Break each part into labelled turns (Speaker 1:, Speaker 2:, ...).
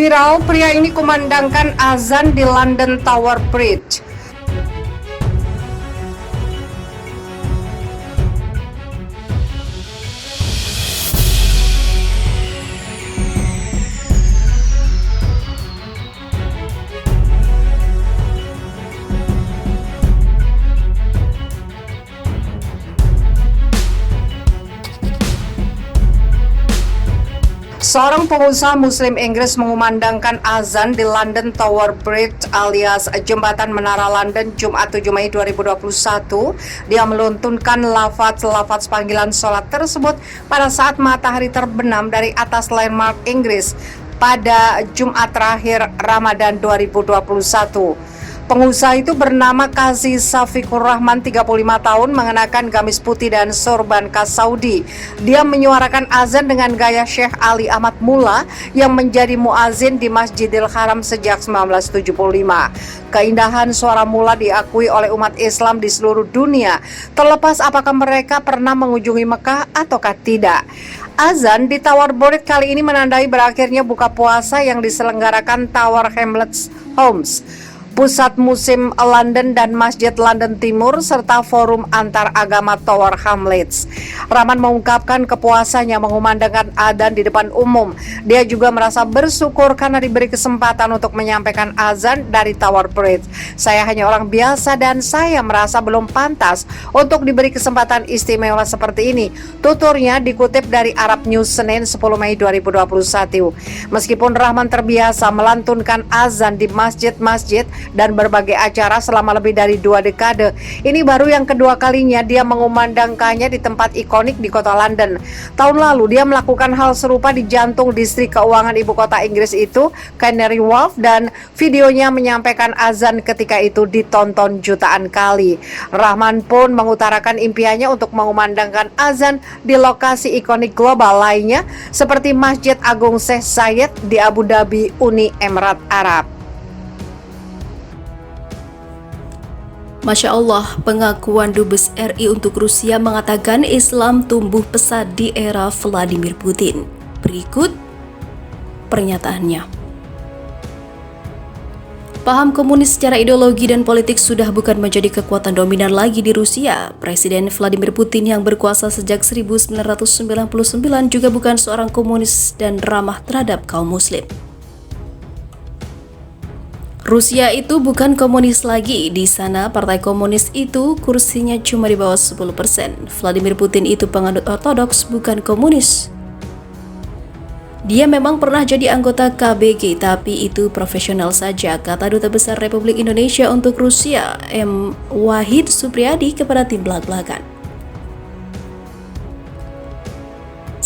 Speaker 1: Viral, pria ini kumandangkan azan di London Tower Bridge. Seorang pengusaha Muslim Inggris mengumandangkan azan di London Tower Bridge alias Jembatan Menara London Jumat 7 Mei 2021. Dia meluntunkan lafaz panggilan sholat tersebut pada saat matahari terbenam dari atas landmark Inggris pada Jumat terakhir Ramadan 2021. Pengusaha itu bernama Qazi Safiqur Rahman, 35 tahun, mengenakan gamis putih dan sorban khas Saudi. Dia menyuarakan azan dengan gaya Syekh Ali Ahmad Mullah yang menjadi muazin di Masjidil Haram sejak 1975. Keindahan suara Mullah diakui oleh umat Islam di seluruh dunia, terlepas apakah mereka pernah mengunjungi Mekah ataukah tidak. Azan di Tower Bridge kali ini menandai berakhirnya buka puasa yang diselenggarakan Tower Hamlets Homes, Pusat Musim London dan Masjid London Timur, serta Forum Antar Agama Tower Hamlets. Rahman mengungkapkan kepuasannya mengumandangkan adzan di depan umum. Dia juga merasa bersyukur karena diberi kesempatan untuk menyampaikan azan dari Tower Bridge. Saya hanya orang biasa dan saya merasa belum pantas untuk diberi kesempatan istimewa seperti ini. Tuturnya dikutip dari Arab News Senin 10 Mei 2021. Meskipun Rahman terbiasa melantunkan azan di masjid-masjid dan berbagai acara selama lebih dari 2 dekade, ini baru yang kedua kalinya dia mengumandangkannya di tempat ikonik di kota London. Tahun lalu dia melakukan hal serupa di jantung distrik keuangan ibu kota Inggris itu, Canary Wharf, dan videonya menyampaikan azan ketika itu ditonton jutaan kali. Rahman pun mengutarakan impiannya untuk mengumandangkan azan di lokasi ikonik global lainnya seperti Masjid Agung Sheikh Zayed di Abu Dhabi, Uni Emirat Arab.
Speaker 2: Masya Allah, pengakuan Dubes RI untuk Rusia mengatakan Islam tumbuh pesat di era Vladimir Putin. Berikut pernyataannya. Paham komunis secara ideologi dan politik sudah bukan menjadi kekuatan dominan lagi di Rusia. Presiden Vladimir Putin yang berkuasa sejak 1999 juga bukan seorang komunis dan ramah terhadap kaum muslim. Rusia itu bukan komunis lagi. Di sana partai komunis itu kursinya cuma di bawah 10%. Vladimir Putin itu penganut ortodoks, bukan komunis. Dia memang pernah jadi anggota KBG, tapi itu profesional saja, kata Duta Besar Republik Indonesia untuk Rusia, M. Wahid Supriyadi, kepada tim belak-belakan.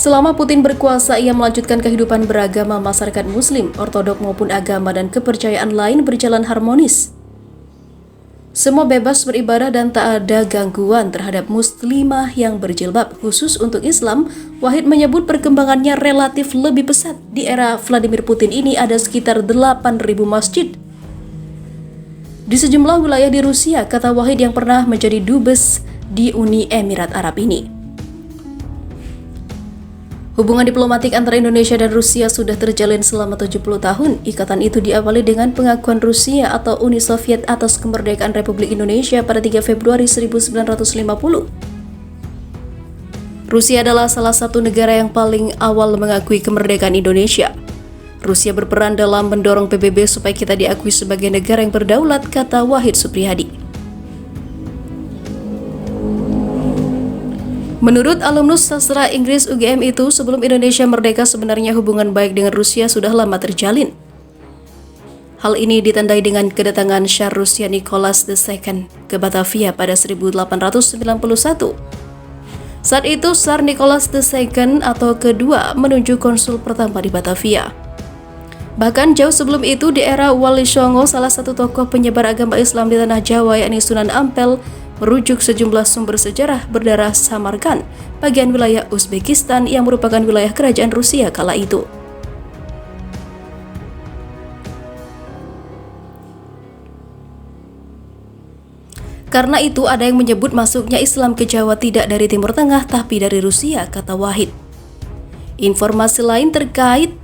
Speaker 2: Selama Putin berkuasa, ia melanjutkan kehidupan beragama masyarakat Muslim, ortodok maupun agama dan kepercayaan lain berjalan harmonis. Semua bebas beribadah dan tak ada gangguan terhadap muslimah yang berjilbab. Khusus untuk Islam, Wahid menyebut perkembangannya relatif lebih pesat. Di era Vladimir Putin ini ada sekitar 8.000 masjid di sejumlah wilayah di Rusia, kata Wahid yang pernah menjadi dubes di Uni Emirat Arab ini. Hubungan diplomatik antara Indonesia dan Rusia sudah terjalin selama 70 tahun. Ikatan itu diawali dengan pengakuan Rusia atau Uni Soviet atas kemerdekaan Republik Indonesia pada 3 Februari 1950. Rusia adalah salah satu negara yang paling awal mengakui kemerdekaan Indonesia. Rusia berperan dalam mendorong PBB supaya kita diakui sebagai negara yang berdaulat, kata Wahid Supriyadi. Menurut alumnus sastra Inggris UGM itu, sebelum Indonesia merdeka sebenarnya hubungan baik dengan Rusia sudah lama terjalin. Hal ini ditandai dengan kedatangan Tsar Rusia Nicholas II ke Batavia pada 1891. Saat itu Tsar Nicholas II atau kedua menunjuk konsul pertama di Batavia. Bahkan jauh sebelum itu, di era Wali Songo, salah satu tokoh penyebar agama Islam di tanah Jawa yakni Sunan Ampel merujuk sejumlah sumber sejarah berdarah Samarkand, bagian wilayah Uzbekistan yang merupakan wilayah kerajaan Rusia kala itu. Karena itu ada yang menyebut masuknya Islam ke Jawa tidak dari Timur Tengah tapi dari Rusia, kata Wahid. Informasi lain terkait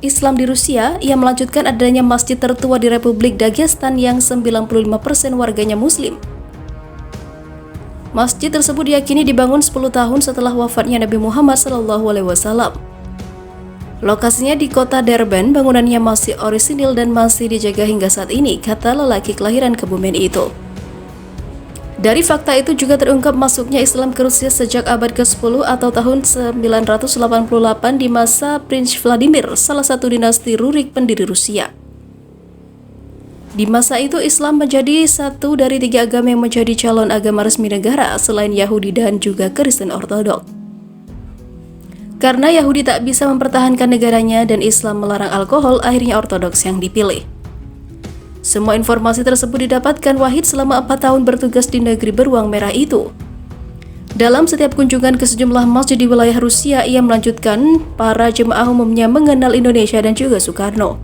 Speaker 2: Islam di Rusia, ia melanjutkan adanya masjid tertua di Republik Dagestan yang 95% warganya Muslim. Masjid tersebut diyakini dibangun 10 tahun setelah wafatnya Nabi Muhammad SAW. Lokasinya di kota Derbent, bangunannya masih orisinil dan masih dijaga hingga saat ini, kata lelaki kelahiran Kebumen itu. Dari fakta itu juga terungkap masuknya Islam ke Rusia sejak abad ke-10 atau tahun 988 di masa Prince Vladimir, salah satu dinasti Rurik pendiri Rusia. Di masa itu Islam menjadi satu dari 3 agama yang menjadi calon agama resmi negara selain Yahudi dan juga Kristen Ortodok. Karena Yahudi tak bisa mempertahankan negaranya dan Islam melarang alkohol, akhirnya Ortodoks yang dipilih. Semua informasi tersebut didapatkan Wahid selama 4 tahun bertugas di negeri beruang merah itu. Dalam setiap kunjungan ke sejumlah masjid di wilayah Rusia, ia melanjutkan para jemaah umumnya mengenal Indonesia dan juga Soekarno.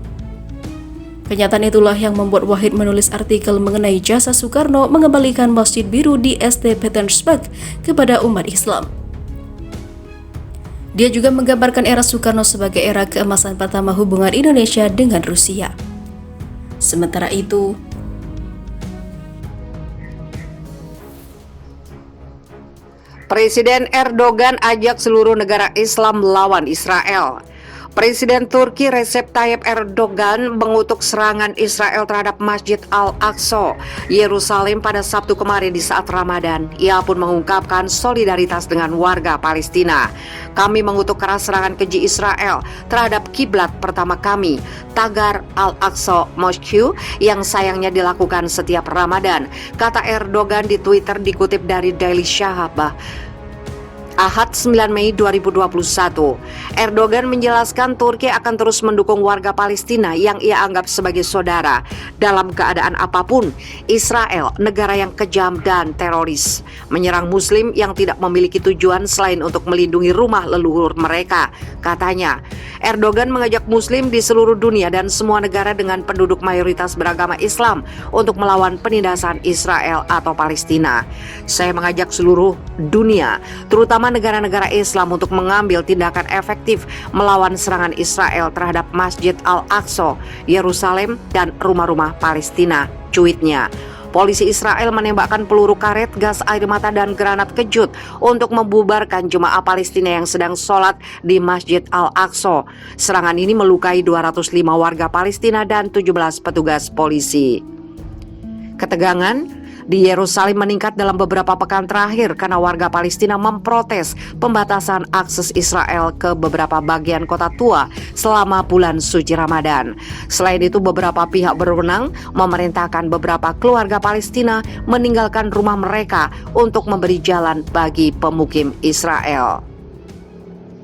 Speaker 2: Kenyataan itulah yang membuat Wahid menulis artikel mengenai jasa Soekarno mengembalikan Masjid Biru di St. Petersburg kepada umat Islam. Dia juga menggambarkan era Soekarno sebagai era keemasan pertama hubungan Indonesia dengan Rusia. Sementara itu,
Speaker 1: Presiden Erdogan ajak seluruh negara Islam melawan Israel. Presiden Turki Recep Tayyip Erdogan mengutuk serangan Israel terhadap Masjid Al-Aqsa, Yerusalem pada Sabtu kemarin di saat Ramadan. Ia pun mengungkapkan solidaritas dengan warga Palestina. Kami mengutuk keras serangan keji Israel terhadap kiblat pertama kami, Tagar Al-Aqsa Mosque, yang sayangnya dilakukan setiap Ramadan, kata Erdogan di Twitter dikutip dari Daily Shahabah. Ahad 9 Mei 2021, Erdogan menjelaskan Turki akan terus mendukung warga Palestina yang ia anggap sebagai saudara dalam keadaan apapun. Israel, negara yang kejam dan teroris, menyerang Muslim yang tidak memiliki tujuan selain untuk melindungi rumah leluhur mereka, katanya. Erdogan mengajak Muslim di seluruh dunia dan semua negara dengan penduduk mayoritas beragama Islam untuk melawan penindasan Israel atau Palestina. Saya mengajak seluruh dunia, terutama negara-negara Islam, untuk mengambil tindakan efektif melawan serangan Israel terhadap Masjid Al-Aqsa, Yerusalem, dan rumah-rumah Palestina, cuitnya. Polisi Israel menembakkan peluru karet, gas air mata, dan granat kejut untuk membubarkan jemaah Palestina yang sedang sholat di Masjid Al-Aqsa. Serangan ini melukai 205 warga Palestina dan 17 petugas polisi. Ketegangan di Yerusalem meningkat dalam beberapa pekan terakhir karena warga Palestina memprotes pembatasan akses Israel ke beberapa bagian kota tua selama bulan suci Ramadan. Selain itu, beberapa pihak berwenang memerintahkan beberapa keluarga Palestina meninggalkan rumah mereka untuk memberi jalan bagi pemukim Israel.